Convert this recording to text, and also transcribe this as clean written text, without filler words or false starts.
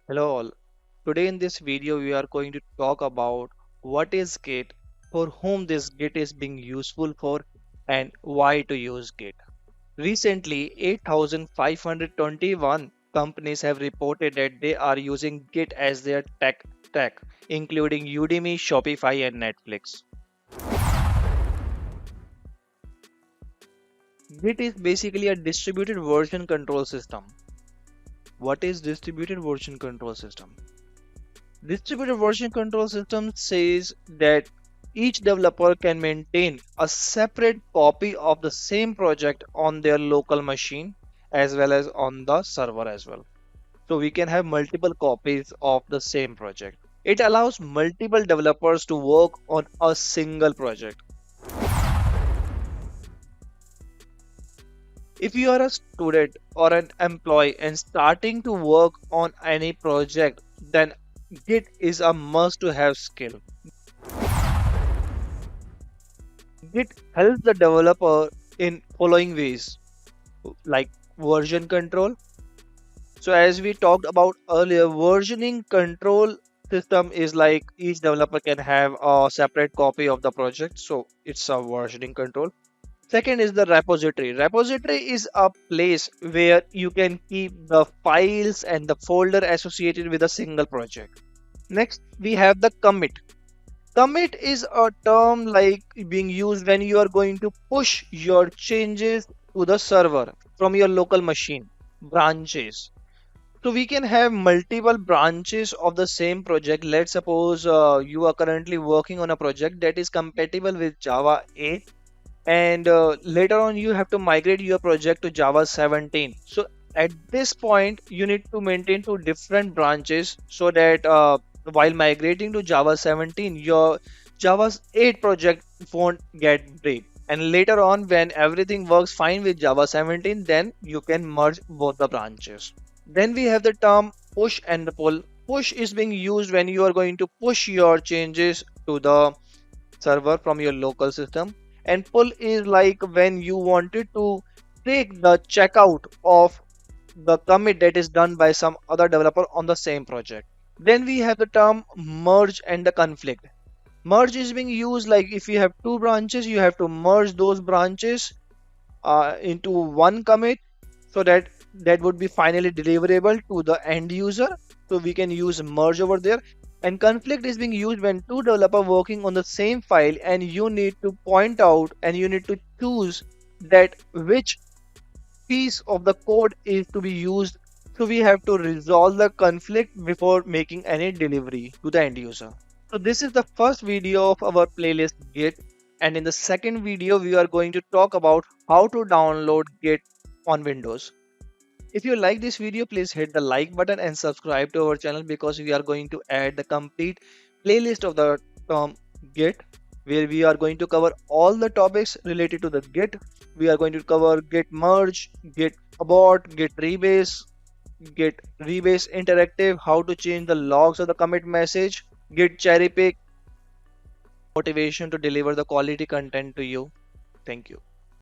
Hello all. Today in this video we are going to talk about what is Git, for whom this Git is being useful for, and why to use Git. Recently, 8,521 companies have reported that they are using Git as their tech stack, including Udemy, Shopify, and Netflix. Git is basically a distributed version control system. What is distributed version control system? Distributed version control system says that each developer can maintain a separate copy of the same project on their local machine as well as on the server as well. So we can have multiple copies of the same project. It allows multiple developers to work on a single project. If you are a student or an employee and starting to work on any project, then Git is a must to have skill. Git helps the developer in following ways like version control. So as we talked about earlier, versioning control system is like each developer can have a separate copy of the project. So it's a versioning control. Second is the repository. Repository is a place where you can keep the files and the folder associated with a single project. Next, we have the commit. Commit is a term like being used when you are going to push your changes to the server from your local machine, branches. So we can have multiple branches of the same project. Let's suppose you are currently working on a project that is compatible with Java 8 and later on you have to migrate your project to Java 17. So at this point you need to maintain two different branches so that while migrating to Java 17 your Java 8 project won't get break. And later on when everything works fine with Java 17, then you can merge both the branches. Then we have the term push and the pull. Push is being used when you are going to push your changes to the server from your local system, and pull is like when you wanted to take the checkout of the commit that is done by some other developer on the same project. Then we have the term merge and the conflict. Merge is being used like if you have two branches, you have to merge those branches into one commit so that that would be finally deliverable to the end user. So we can use merge over there. And conflict is being used when two developers working on the same file and you need to point out and you need to choose that which piece of the code is to be used. So we have to resolve the conflict before making any delivery to the end user. So this is the first video of our playlist Git, and in the second video we are going to talk about how to download Git on Windows. If you like this video, please hit the like button and subscribe to our channel because we are going to add the complete playlist of the Git, where we are going to cover all the topics related to the Git. We are going to cover Git merge, Git abort, Git rebase, Git rebase interactive, how to change the logs of the commit message, Git cherry pick, motivation to deliver the quality content to you. Thank you.